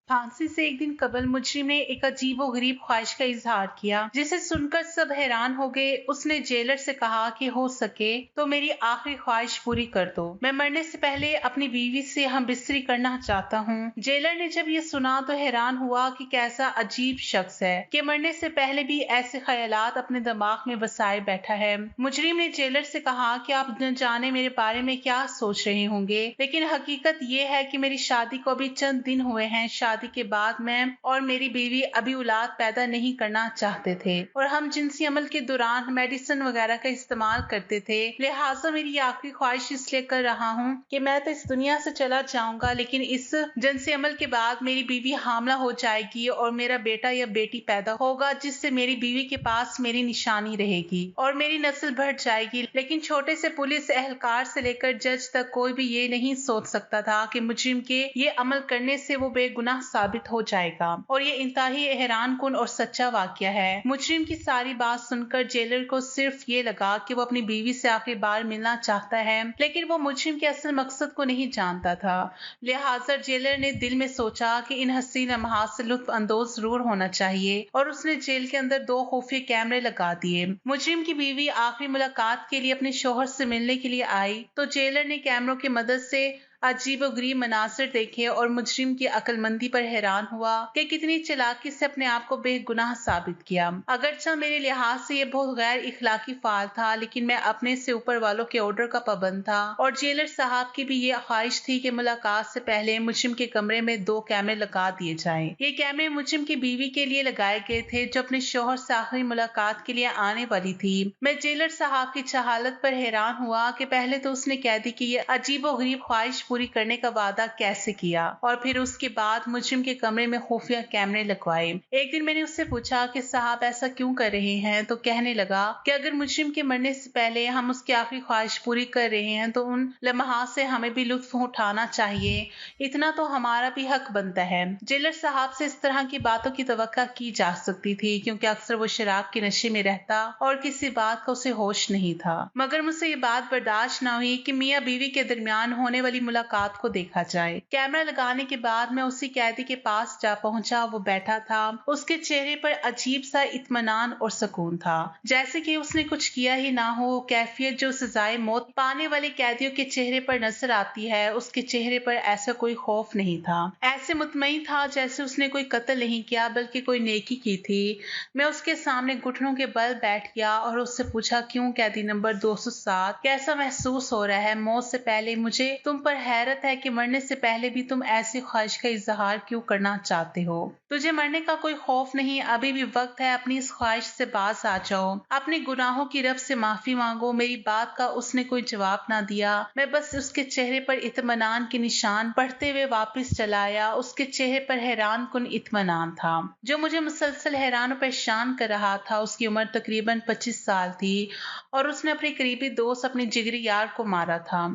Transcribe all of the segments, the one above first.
फांसी से एक दिन कबल मुजरिम ने एक अजीब और गरीब ख्वाहिश का इजहार किया, जिसे सुनकर सब हैरान हो गए। उसने जेलर से कहा कि हो सके तो मेरी आखिरी ख्वाहिश पूरी कर दो। मैं मरने से पहले अपनी बीवी से हम बिस्तरी करना चाहता हूँ। जेलर ने जब ये सुना तो हैरान हुआ कि कैसा अजीब शख्स है कि मरने से पहले भी ऐसे ख्यालात अपने दिमाग में बसाए बैठा है। मुजरिम ने जेलर से कहा कि आप न जाने मेरे बारे में क्या सोच रहे होंगे, लेकिन हकीकत ये है कि मेरी शादी को अभी चंद दिन हुए हैं। शादी के बाद मैं और मेरी बीवी अभी औलाद पैदा नहीं करना चाहते थे और हम जिनसी अमल के दौरान मेडिसिन वगैरह का इस्तेमाल करते थे। लिहाजा मेरी आखिरी ख्वाहिश इसलिए कर रहा हूँ कि मैं तो इस दुनिया से चला जाऊंगा, लेकिन इस जिनसी अमल के बाद मेरी बीवी हामला हो जाएगी और मेरा बेटा या बेटी पैदा होगा, जिससे मेरी बीवी के पास मेरी निशानी रहेगी और मेरी नस्ल बढ़ जाएगी। लेकिन छोटे से पुलिस एहलकार से लेकर जज तक कोई भी ये नहीं सोच सकता था कि मुजरिम के ये अमल करने से वो बेगुनाह साबित हो जाएगा। और ये इंतहाई हैरान कुन और सच्चा वाकया है। मुजरिम की सारी बात सुनकर जेलर को सिर्फ ये लगा कि वो अपनी बीवी से आखिरी बार मिलना चाहता है, लेकिन वो मुजरिम के असल मकसद को नहीं जानता था। लिहाजा जेलर ने दिल में सोचा कि इन हसीन लम्हात से लुत्फ अंदोज जरूर होना चाहिए और उसने जेल के अंदर 2 खुफिया कैमरे लगा दिए। मुजरिम की बीवी आखिरी मुलाकात के लिए अपने शोहर से मिलने के लिए आई तो जेलर ने कैमरों की मदद से अजीब और गरीब मनासिर देखे और मुजरिम की अक्लमंदी पर हैरान हुआ कि कितनी चालाकी से अपने आप को बेगुनाह साबित किया। अगरचा मेरे लिहाज से ये बहुत गैर इखलाकी फाल था, लेकिन मैं अपने से ऊपर वालों के ऑर्डर का पाबंद था और जेलर साहब की भी ये ख्वाहिश थी कि मुलाकात से पहले मुजरिम के कमरे में 2 कैमरे लगा दिए जाएं। ये कैमरे मुजरिम की बीवी के लिए लगाए गए थे जो अपने शोहर से आखिरी मुलाकात के लिए आने वाली थी। मैं जेलर साहब की चाहत पर हैरान हुआ कि पहले तो उसने कैदी की ये अजीब और गरीब ख्वाहिश पूरी करने का वादा कैसे किया और फिर उसके बाद मुजरिम के कमरे में खुफिया कैमरे लगवाए। एक दिन मैंने उससे पूछा कि साहब ऐसा क्यों कर रहे हैं, तो कहने लगा कि अगर मुजरिम के मरने से पहले हम उसकी आखिरी ख्वाहिश पूरी कर रहे हैं तो उन लम्हात से हमें भी लुत्फ उठाना चाहिए। इतना तो हमारा भी हक बनता है। जेलर साहब से इस तरह की बातों की तवक्का की जा सकती थी, क्योंकि अक्सर वो शराब के नशे में रहता और किसी बात का उसे होश नहीं था। मगर मुझसे ये बात बर्दाश्त न हुई कि मियाँ बीवी के दरमियान होने वाली मुलाकात को देखा जाए। कैमरा लगाने के बाद मैं उसी कैदी के पास जा पहुंचा। वो बैठा था। उसके चेहरे पर अजीब सा इत्मीनान और सुकून था, जैसे कि उसने कुछ किया ही ना हो। कैफियत जो सजाए मौत पाने वाले कैदियों के चेहरे पर नजर आती है, उसके चेहरे पर ऐसा कोई खौफ नहीं था। ऐसे मुतमईन था जैसे उसने कोई कत्ल नहीं किया बल्कि कोई नेकी की थी। मैं उसके सामने घुटनों के बल बैठ गया और उससे पूछा, क्यों कैदी नंबर 207, कैसा महसूस हो रहा है? मौत से पहले मुझे तुम पर हैरत है कि मरने से पहले भी तुम ऐसी ख्वाहिश का इजहार क्यों करना चाहते हो? तुझे मरने का कोई खौफ नहीं, अभी भी वक्त है, अपनी इस ख्वाहिश से बाज आ जाओ, अपने गुनाहों की रब से माफी मांगो। मेरी बात का उसने कोई जवाब ना दिया। मैं बस उसके चेहरे पर इत्मीनान के निशान पढ़ते हुए वापस चला आया। उसके चेहरे पर हैरान कुन इत्मीनान था जो मुझे मुसलसल हैरान और परेशान कर रहा था। उसकी उम्र तकरीबन 25 साल थी और उसने अपने करीबी दोस्त, अपने जिगरी यार को मारा था।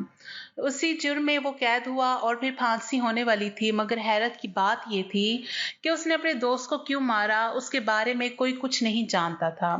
उसी जुर्म में वो कैद हुआ और फिर फांसी होने वाली थी। मगर हैरत की बात ये थी कि उसने अपने दोस्त को क्यों मारा, उसके बारे में कोई कुछ नहीं जानता था।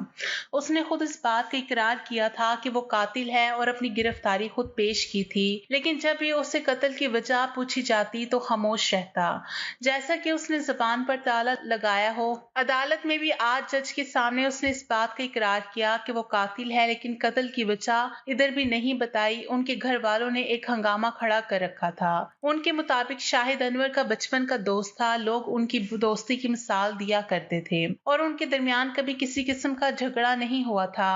उसने खुद इस बात का इकरार किया था कि वो कातिल है और अपनी गिरफ्तारी खुद पेश की थी, लेकिन जब ये उससे कत्ल की वजह पूछी जाती तो खामोश रहता, जैसा कि उसने जुबान पर ताला लगाया हो। अदालत में भी आज जज के सामने उसने इस बात का इकरार किया कि वो कातिल है, लेकिन कत्ल की वजह इधर भी नहीं बताई। उनके घर वालों ने एक हंगामा खड़ा कर रखा था। उनके मुताबिक शाहिद अनवर का बचपन का दोस्त था। लोग उनकी दोस्ती की मिसाल दिया करते थे और उनके दरमियान कभी किसी किस्म का झगड़ा नहीं हुआ था।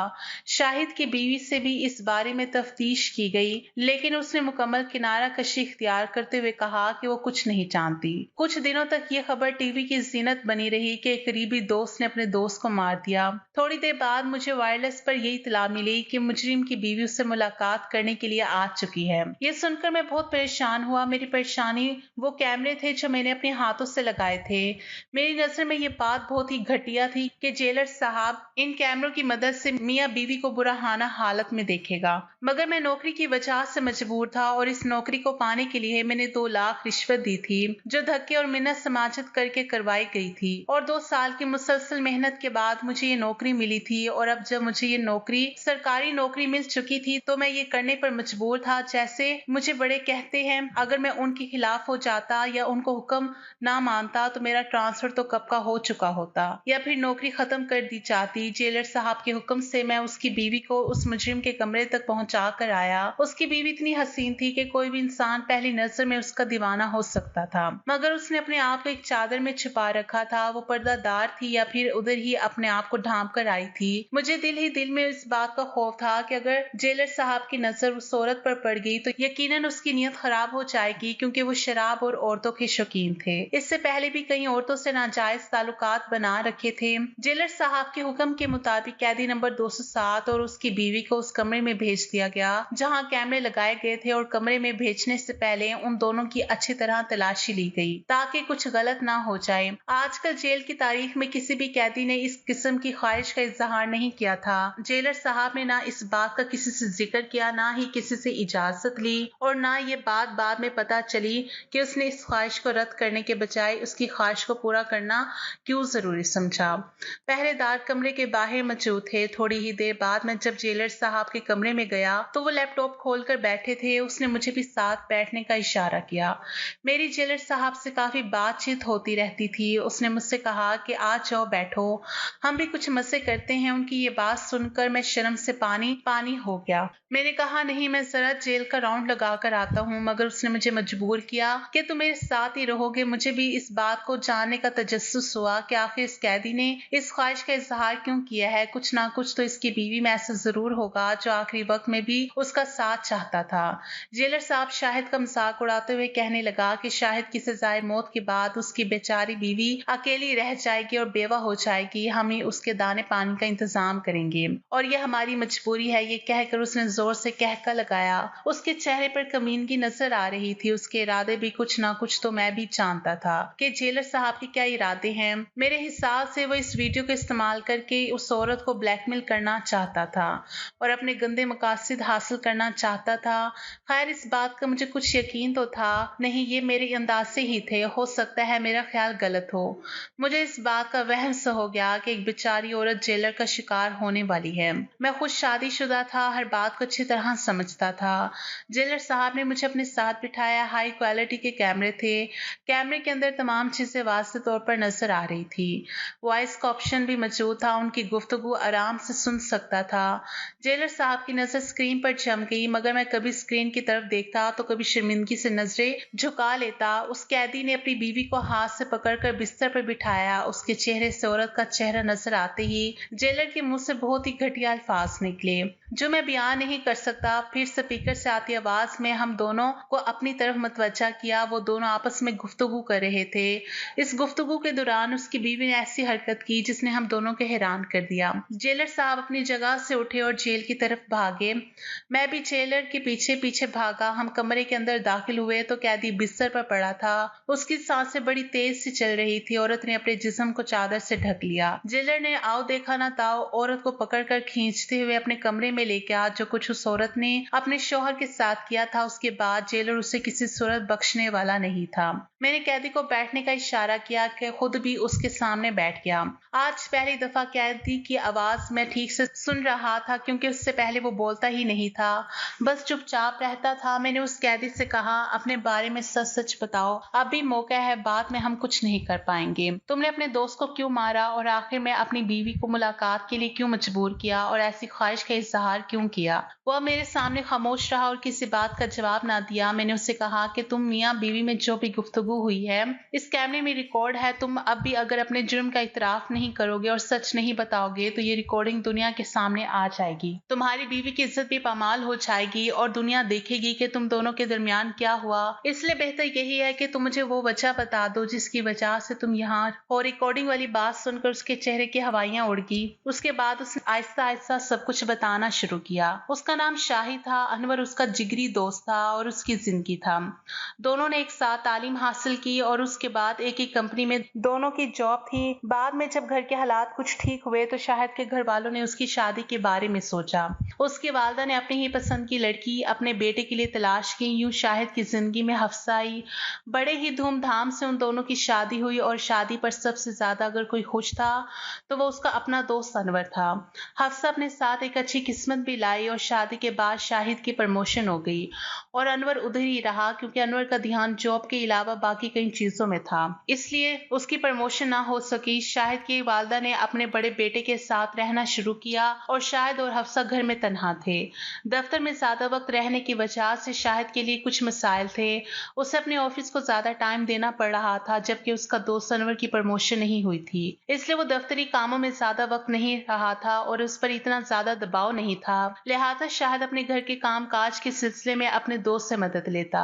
शाहिद की बीवी से भी इस बारे में तफ्तीश की गई, लेकिन उसने मुकम्मल किनारा कशी इख्तियार करते हुए कहा कि वो कुछ नहीं जानती। कुछ दिनों तक ये खबर टीवी की जीनत बनी रही कि एक करीबी दोस्त ने अपने दोस्त को मार दिया। थोड़ी देर बाद मुझे वायरलेस पर यही इत्तला मिली कि मुजरिम की बीवी उससे मुलाकात करने के लिए आ चुकी है। ये सुनकर मैं बहुत परेशान हुआ। मेरी परेशानी वो कैमरे थे जो मैंने अपने हाथों से लगाए थे। मेरी नजर में ये बात बहुत ही घटिया थी कि जेलर साहब इन कैमरों की मदद से मियाँ बीवी को बुराहाना हालत में देखेगा। मगर मैं नौकरी की वजह से मजबूर था और इस नौकरी को पाने के लिए मैंने 2 लाख रिश्वत दी थी, जो धक्के और मिन्नत समाजत करके करवाई गई थी। और 2 साल की मुसलसल मेहनत के बाद मुझे ये नौकरी मिली थी और अब जब मुझे ये नौकरी सरकारी नौकरी मिल चुकी थी तो मैं ये करने पर मजबूर था जैसे मुझे बड़े कहते हैं अगर मैं उनके खिलाफ हो जाता या उनको हुक्म ना मानता तो मेरा ट्रांसफर तो कब का हो चुका होता या फिर नौकरी खत्म कर दी जाती। जेलर साहब के हुक्म से मैं उसकी बीवी को उस मुजरिम के कमरे तक पहुंचा कर आया। उसकी बीवी इतनी हसीन थी कि कोई भी इंसान पहली नजर में उसका दीवाना हो सकता था, मगर उसने अपने आप को एक चादर में छिपा रखा था। वो पर्दादार थी या फिर उधर ही अपने आप को ढांप कर आई थी। मुझे दिल ही दिल में इस बात का खौफ था कि अगर जेलर साहब की नजर उस औरत पर पड़ गई तो यकीनन उसकी नीयत खराब हो जाएगी, क्योंकि वो शराब और औरतों के शौकीन थे। इससे पहले भी कई औरतों से नाजायज ताल्लुकात बना रखे थे। जेलर साहब के हुक्म के मुताबिक कैदी नंबर 207 और उसकी बीवी को उस कमरे में भेज दिया गया जहां कैमरे लगाए गए थे, और कमरे में भेजने से पहले उन दोनों की अच्छी तरह तलाशी ली गई ताकि कुछ गलत ना हो जाए। आजकल जेल की तारीख में किसी भी कैदी ने इस किस्म की ख्वाहिश का इजहार नहीं किया था। जेलर साहब ने ना इस बात का किसी से जिक्र किया, ना ही किसी से इजाजत ली, और ना ये बात बाद में पता चली कि उसने इस ख्वाहिश को रद्द करने के बजाय उसकी ख्वाहिश को पूरा करना क्यों जरूरी समझा। पहरेदार कमरे के बाहर मौजूद थे। थोड़ी ही देर बाद मैं जब जेलर साहब के कमरे में गया तो वो लैपटॉप खोलकर बैठे थे। उसने मुझे भी साथ बैठने का इशारा किया। मेरी जेलर साहब से काफी बातचीत होती रहती थी। उसने मुझसे कहा कि आ जाओ बैठो, हम भी कुछ मजे करते हैं। उनकी ये बात सुनकर मैं शर्म से पानी पानी हो गया। मैंने कहा नहीं, मैं जरा जेल का राउंड लगा कर आता हूँ। मगर उसने मुझे मजबूर किया कि तुम मेरे साथ ही रहोगे। मुझे भी इस बात को जानने का तजस्सुस हुआ कि आखिर इस कैदी ने इस ख्वाहिश का इजहार क्यों किया है। कुछ ना कुछ तो इसकी बीवी में ऐसा जरूर होगा जो आखिरी वक्त में भी उसका साथ चाहता था। जेलर साहब शाहिद का मजाक उड़ाते हुए कहने लगा कि शाहिद की सजाए मौत के बाद उसकी बेचारी बीवी अकेली रह जाएगी और बेवा हो जाएगी। हम ही उसके दाने पानी का इंतजाम करेंगे और ये हमारी मजबूरी है। ये कहकर उसने जोर से कहका लगाया। उसके चेहरे पर कमीनगी नजर आ रही थी। उसके इरादे भी कुछ ना कुछ तो मैं भी जानता था कि जेलर साहब के क्या इरादे हैं। मेरे हिसाब से वो इस वीडियो को इस्तेमाल करके उस औरत को ब्लैकमेल करना चाहता था और अपने गंदे मकासद हासिल करना चाहता था। खैर, इस बात का मुझे कुछ यकीन तो था नहीं, ये मेरे अंदाजे ही थे। हो सकता है मेरा ख्याल गलत हो। मुझे इस बात का वहम सा हो गया कि एक बेचारी औरत जेलर का शिकार होने वाली है। मैं खुद शादीशुदा था, हर बात को अच्छी तरह समझता था। जेलर साहब ने मुझे अपने साथ बिठाया। हाई क्वालिटी के कैमरे थे। कैमरे के अंदर तमाम चीजें वाज़ेह तौर पर नजर आ रही थी। वॉइस का ऑप्शन भी मौजूद था। उनकी गुफ्तगू आराम से सुन सकता था। जेलर साहब की नजर स्क्रीन पर जम गई, मगर मैं कभी स्क्रीन की तरफ देखता तो कभी शर्मिंदगी से नजरें झुका लेता। उस कैदी ने अपनी बीवी को हाथ से पकड़कर बिस्तर पर बिठाया। उसके चेहरे से औरत का चेहरा नजर आते ही जेलर के मुंह से बहुत ही घटिया अल्फाज निकले जो मैं बयान नहीं कर सकता। फिर स्पीकर से आती आवाज में हम दोनों को अपनी तरफ मतवज्जा किया। वो दोनों आपस में गुफ्तगू कर रहे थे। इस गुफ्तगू के दौरान उसकी बीवी ने ऐसी हरकत की जिसने हम दोनों को हैरान कर दिया। जेलर साहब अपनी जगह से उठे और जेल की तरफ भागे। मैं भी जेलर के पीछे पीछे भागा। हम कमरे के अंदर दाखिल हुए तो कैदी बिस्तर पर पड़ा था। उसकी सांसें बड़ी तेज से चल रही थी। औरत ने अपने जिस्म को चादर से ढक लिया। जेलर ने आओ देखा ना ताओ औरत को पकड़कर खींचते हुए अपने कमरे में लेके आ। जो कुछ उस औरत ने अपने शौहर के साथ किया था, उसके बाद जेलर उसे किसी सूरत बख्शने वाला नहीं था। मैंने कैदी को बैठने का इशारा किया कि खुद भी उसके सामने बैठ गया। आज पहली दफा कैदी की आवाज मैं ठीक से सुन रहा था, क्योंकि उससे पहले वो बोलता ही नहीं था, बस चुपचाप रहता था। मैंने उस कैदी से कहा, अपने बारे में सच सच बताओ, अब भी मौका है, बाद में हम कुछ नहीं कर पाएंगे। तुमने अपने दोस्त को क्यों मारा और आखिर में अपनी बीवी को मुलाकात के लिए क्यों मजबूर किया और ऐसी ख्वाहिश का इजहार क्यों किया? वह मेरे सामने खामोश रहा और किसी बात का जवाब ना दिया। मैंने उससे कहा कि तुम मियाँ बीवी में जो भी गुफ्तगू हुई है इस कैमरे में रिकॉर्ड है। तुम अब भी अगर अपने जुर्म का इतराफ नहीं करोगे और सच नहीं बताओगे तो ये रिकॉर्डिंग दुनिया के सामने आ जाएगी। तुम्हारी बीवी की इज्जत भी पामाल हो जाएगी और दुनिया देखेगी कि तुम दोनों के दरमियान क्या हुआ। इसलिए बेहतर यही है कि तुम मुझे वो वजह बता दो जिसकी वजह से तुम यहाँ। और रिकॉर्डिंग वाली बात सुनकर उसके चेहरे की हवाइयां उड़ गई। उसके बाद उसने आहिस्ता आहिस्ता सब कुछ बताना शुरू किया। उसका नाम शाही था। अनवर उसका जिगरी दोस्त था और उसकी जिंदगी था। दोनों ने एक साथ तालीम हासिल की और उसके बाद एक ही कंपनी में दोनों की जॉब थी। बाद में जब घर के हालात कुछ ठीक हुए तो शाहिद के घर वालों ने उसकी शादी के बारे में सोचा। उसकी वालदा ने अपनी ही पसंद की लड़की अपने बेटे के लिए तलाश की। यूं शाहिद की जिंदगी में हफ्सा आई। बड़े ही धूमधाम से उन दोनों की शादी हुई और शादी पर सबसे ज्यादा अगर कोई खुश था तो वो उसका अपना दोस्त अनवर था। हफ्सा अपने साथ एक अच्छी किस्मत भी लाई और शादी के बाद शाहिद की प्रमोशन हो हो गई और अनवर उधर ही रहा क्योंकि अनवर का ध्यान जॉब के अलावा बाकी कई चीजों में था, इसलिए उसकी प्रमोशन ना हो सकी। शाहिद की वालदा ने अपने बड़े बेटे के साथ रहना शुरू किया और शाहिद और हफ्सा घर में तन्हा थे। दफ्तर में ज्यादा वक्त रहने की वजह से शाहिद के लिए कुछ मसाइल थे। उसे अपने ऑफिस को ज्यादा टाइम देना पड़ रहा था जबकि उसका दोस्त अनवर की प्रमोशन नहीं हुई थी, इसलिए वो दफ्तरी कामों में ज्यादा वक्त नहीं रहा था और उस पर इतना ज्यादा दबाव नहीं था। लिहाजा शाहिद अपने घर के काम काज के सिलसिले में अपने दोस्त से मदद लेता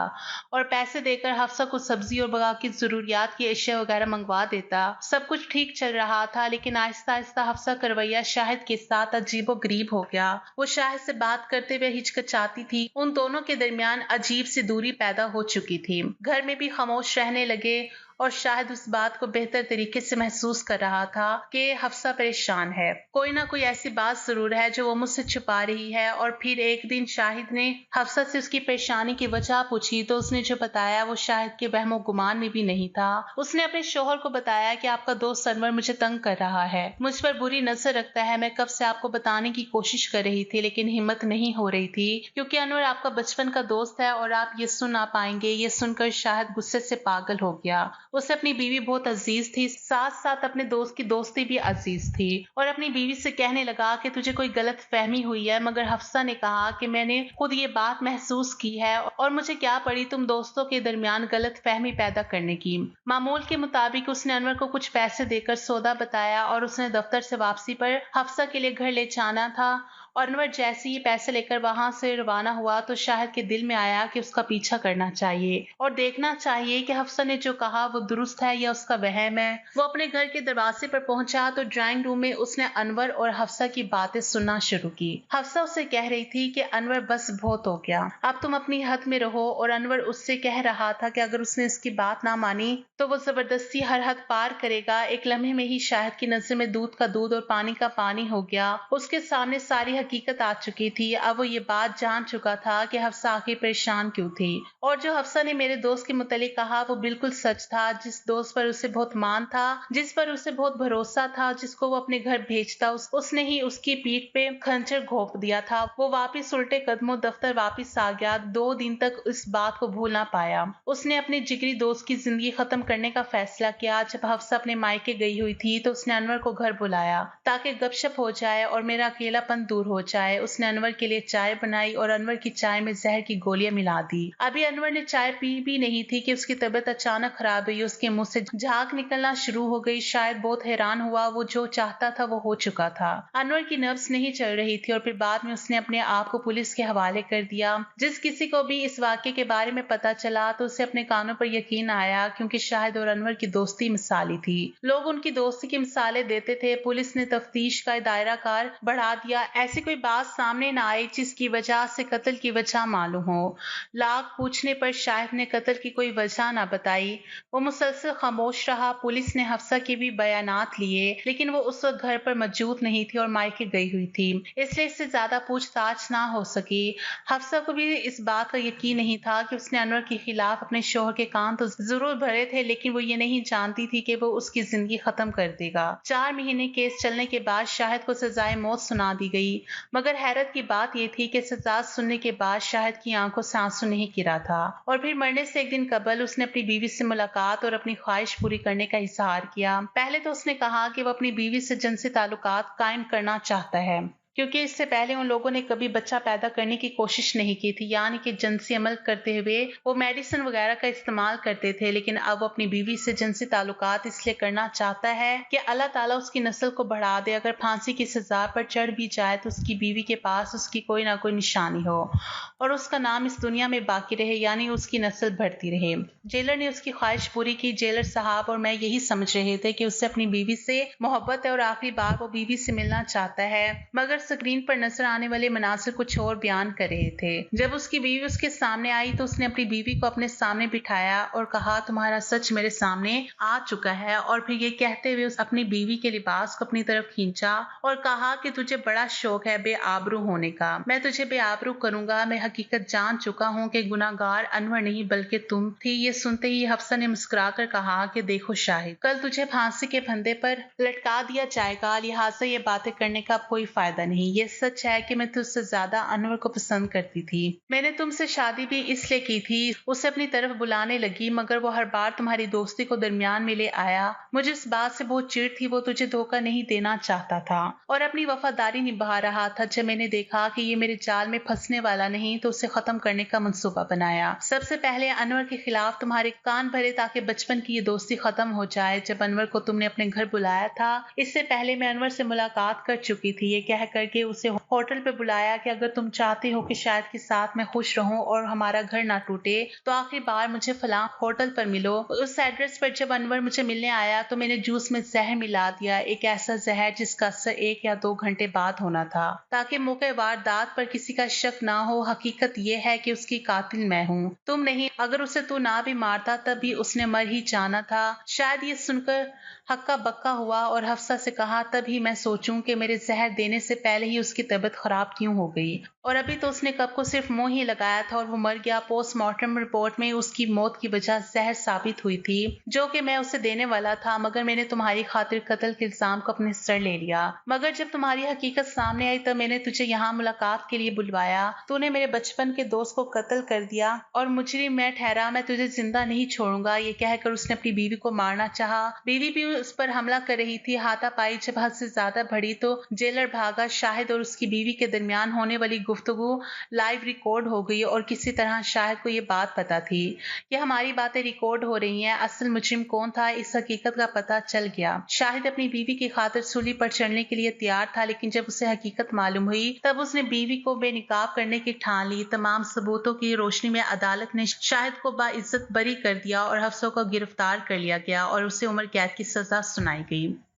और पैसे देकर हफ्सा को सब्जी और बाकी जरूरियात की अशिया वगैरह मंगवा देता। सब कुछ ठीक चल रहा था लेकिन आहिस्ता आहिस्ता हफ्सा का रवैया शाहिद के साथ अजीबो गरीब हो गया। वो शाहिद से बात करते हुए हिचकिचाती थी। उन दोनों के दरमियान अजीब सी दूरी पैदा हो चुकी थी। घर में भी खामोश रहने लगे और शाहिद उस बात को बेहतर तरीके से महसूस कर रहा था कि हफ्सा परेशान है, कोई ना कोई ऐसी बात जरूर है जो वो मुझसे छुपा रही है। और फिर एक दिन शाहिद ने हफ्सा से उसकी परेशानी की वजह पूछी तो उसने जो बताया वो शाहिद के वहमो गुमान में भी नहीं था। उसने अपने शोहर को बताया कि आपका दोस्त अनवर मुझे तंग कर रहा है, मुझ पर बुरी नजर रखता है। मैं कब से आपको बताने की कोशिश कर रही थी लेकिन हिम्मत नहीं हो रही थी क्योंकि अनवर आपका बचपन का दोस्त है और आप ये सुन ना पाएंगे। ये सुनकर शाहिद गुस्से से पागल हो गया। उसे अपनी बीवी बहुत अजीज थी, साथ साथ अपने दोस्त की दोस्ती भी अजीज थी और अपनी बीवी से कहने लगा कि तुझे कोई गलत फहमी हुई है। मगर हफ्सा ने कहा कि मैंने खुद ये बात महसूस की है और मुझे क्या पड़ी तुम दोस्तों के दरमियान गलत फहमी पैदा करने की। मामूल के मुताबिक उसने अनवर को कुछ पैसे देकर सौदा बताया और उसने दफ्तर से वापसी पर हफ्सा के लिए घर ले जाना था। और अनवर जैसे ही पैसे लेकर वहां से रवाना हुआ तो शाहिद के दिल में आया कि उसका पीछा करना चाहिए और देखना चाहिए कि हफ्सा ने जो कहा वो दुरुस्त है या उसका वहम है। वो अपने घर के दरवाजे पर पहुंचा तो ड्राइंग रूम में उसने अनवर और हफ्सा की बातें सुनना शुरू की। हफ्सा उससे कह रही थी कि अनवर बस बहुत हो गया, अब तुम अपनी हद में रहो। और अनवर उससे कह रहा था कि अगर उसने उसकी बात ना मानी तो वो जबरदस्ती हर हद पार करेगा। एक लम्हे में ही शाहिद की नजर में दूध का दूध और पानी का पानी हो गया। उसके सामने सारी हकीकत आ चुकी थी। अब वो ये बात जान चुका था कि हफ्सा आखिर परेशान क्यों थी और जो हफ्सा ने मेरे दोस्त के मुतालिक कहा वो बिल्कुल सच था। जिस दोस्त पर उसे बहुत मान था, जिस पर उसे बहुत भरोसा था, जिसको वो अपने घर भेजता, उसने ही उसकी पीठ पे खंजर घोंप दिया था। वो वापिस उल्टे कदमों दफ्तर वापिस आ गया। 2 दिन तक इस बात को भूल ना पाया। उसने अपने जिगरी दोस्त की जिंदगी खत्म करने का फैसला किया। जब हफ्सा अपने मायके गई हुई थी तो उसने अनवर को घर बुलाया ताकि गपशप हो जाए और मेरा अकेलापन दूर हो जाए। उसने अनवर के लिए चाय बनाई और अनवर की चाय में जहर की गोलियां मिला दी। अभी अनवर ने चाय पी भी नहीं थी कि उसकी तबीयत अचानक खराब हुई। उसके मुंह से झाग निकलना शुरू हो गई। शायद बहुत हैरान हुआ, वो जो चाहता था वो हो चुका था। अनवर की नब्ज नहीं चल रही थी और फिर बाद में उसने अपने आप को पुलिस के हवाले कर दिया। जिस किसी को भी इस वाक्य के बारे में पता चला तो उसे अपने कानों पर यकीन आया क्योंकि शाहिद और अनवर की दोस्ती मिसाली थी। लोग उनकी दोस्ती की मिसालें देते थे। पुलिस ने तफ्तीश का दायरा कार बढ़ा दिया। ऐसी कोई बात सामने न आई जिसकी वजह से कत्ल की वजह मालूम हो। लाख पूछने पर शाहिद ने कत्ल की कोई वजह न बताई। वो मुसलसल खामोश रहा। पुलिस ने हफ्सा के भी बयानात लिए लेकिन वो उस वक्त घर पर मौजूद नहीं थी और मायके गई हुई थी, इसलिए इससे ज्यादा पूछताछ ना हो सकी। हफ्सा को भी इस बात का यकीन नहीं था कि उसने अनवर के खिलाफ अपने शोहर के कान तो जरूर भरे थे लेकिन वो ये नहीं जानती थी कि वो उसकी जिंदगी खत्म कर देगा। 4 महीने केस चलने के बाद शाहिद को सजाए मौत सुना दी गई। मगर हैरत की बात यह थी कि सजा सुनने के बाद शाहिद की आंखों से आंसू नहीं गिरा था और फिर मरने से एक दिन कबल उसने अपनी बीवी से मुलाकात और अपनी ख्वाहिश पूरी करने का इजहार किया। पहले तो उसने कहा कि वो अपनी बीवी से जिनसी ताल्लुकात कायम करना चाहता है क्योंकि इससे पहले उन लोगों ने कभी बच्चा पैदा करने की कोशिश नहीं की थी, यानी कि जिनसी अमल करते हुए वो मेडिसिन वगैरह का इस्तेमाल करते थे। लेकिन अब वो अपनी बीवी से जिनसी ताल्लुकात इसलिए करना चाहता है कि अल्लाह ताला उसकी नस्ल को बढ़ा दे। अगर फांसी की सजा पर चढ़ भी जाए तो उसकी बीवी के पास उसकी कोई ना कोई निशानी हो और उसका नाम इस दुनिया में बाकी रहे, यानी उसकी नस्ल बढ़ती रहे। जेलर ने उसकी ख्वाहिश पूरी की। जेलर साहब और मैं यही समझ रहे थे कि उससे अपनी बीवी से मोहब्बत है और आखिरी बार वो बीवी से मिलना चाहता है। मगर स्क्रीन पर नजर आने वाले मनासिर कुछ और बयान कर रहे थे। जब उसकी बीवी उसके सामने आई तो उसने अपनी बीवी को अपने सामने बिठाया और कहा, तुम्हारा सच मेरे सामने आ चुका है। और फिर ये कहते हुए उस अपनी बीवी के लिबास को अपनी तरफ खींचा और कहा कि तुझे बड़ा शौक है बेआबरू होने का, मैं तुझे बेआबरू करूंगा। मैं हकीकत जान चुका हूँ कि गुनाहगार अनवर नहीं बल्कि तुम थी। ये सुनते ही हफ्सा ने मुस्कुराकर कहा कि देखो शाहिद, कल तुझे फांसी के फंदे पर लटका दिया जाएगा, लिहाजा ये बातें करने का कोई फायदा नहीं। ये सच है कि मैं तुझसे ज्यादा انور کو پسند کرتی تھی۔ میں نے تم سے شادی بھی اس لیے کی تھی۔ اسے اپنی طرف بلانے لگی مگر وہ ہر بار تمہاری دوستی کو درمیان میں لے آیا۔ مجھے اس بات سے بہت چڑ تھی، وہ تجھے دھوکہ نہیں دینا چاہتا تھا اور اپنی وفاداری نبھا رہا تھا۔ جب میں نے دیکھا کہ یہ میرے جال میں پھنسنے والا نہیں تو اسے ختم کرنے کا منصوبہ بنایا۔ سب سے پہلے انور کے خلاف تمہارے کان بھرے تاکہ بچپن کی یہ دوستی ختم ہو جائے۔ جب انور کو تم نے اپنے گھر بلایا تھا، اس سے پہلے میں انور سے ملاقات کر چکی تھی، یہ کہہ کر کے اسے ہوٹل پہ بلایا کہ اگر تم چاہتے ہو کہ شاید کے ساتھ میں خوش رہوں اور ہمارا گھر نہ ٹوٹے تو آخری بار مجھے فلاں ہوٹل پر ملو۔ اس ایڈریس پر جب انور مجھے ملنے آیا تو میں نے جوس میں زہر ملا دیا، ایک ایسا زہر جس کا اثر 1 یا 2 گھنٹے بعد ہونا تھا تاکہ موقع واردات پر کسی کا شک نہ ہو۔ حقیقت یہ ہے کہ اس کی قاتل میں ہوں، تم نہیں۔ اگر اسے تو نہ بھی مارتا تب بھی اس نے مر ہی جانا تھا۔ شاید یہ سن کر ہکا بکا ہوا اور حفصہ سے کہا تب ہی میں سوچوں کہ میرے زہر دینے سے پہلے ہی اس کی طبیعت خراب کیوں ہو گئی، اور ابھی تو اس نے کپ کو صرف منہ ہی لگایا تھا اور وہ مر گیا۔ پوسٹ مارٹم رپورٹ میں اس کی موت کی وجہ زہر ثابت ہوئی تھی جو کہ میں اسے دینے والا تھا، مگر میں نے تمہاری خاطر قتل کے الزام کو اپنے سر لے لیا۔ مگر جب تمہاری حقیقت سامنے آئی تب میں نے تجھے یہاں ملاقات کے لیے بلوایا۔ تو نے میرے بچپن کے دوست کو قتل کر دیا اور مجرم میں ٹھہرا، میں تجھے زندہ نہیں چھوڑوں گا۔ یہ کہہ کر اس نے اپنی بیوی کو مارنا چاہا۔ بیوی بھی اس پر حملہ کر رہی تھی۔ ہاتھا پائی جب حد سے زیادہ بڑھی تو جیلر بھاگا۔ شاہد اور اس کی بیوی کے درمیان ہونے والی گفتگو لائیو ریکارڈ ہو گئی اور کسی طرح شاہد کو یہ بات پتا تھی کہ ہماری باتیں ریکارڈ ہو رہی ہیں۔ اصل مجرم کون تھا اس حقیقت کا پتہ چل گیا۔ شاہد اپنی بیوی کی خاطر سولی پر چڑھنے کے لیے تیار تھا، لیکن جب اسے حقیقت معلوم ہوئی تب اس نے بیوی کو بے نقاب کرنے کی ٹھان لی۔ تمام ثبوتوں کی روشنی میں عدالت نے شاہد کو باعزت بری کر دیا اور حفصہ کو گرفتار کر لیا گیا اور اسے عمر قید کی سزا سنائی گئی۔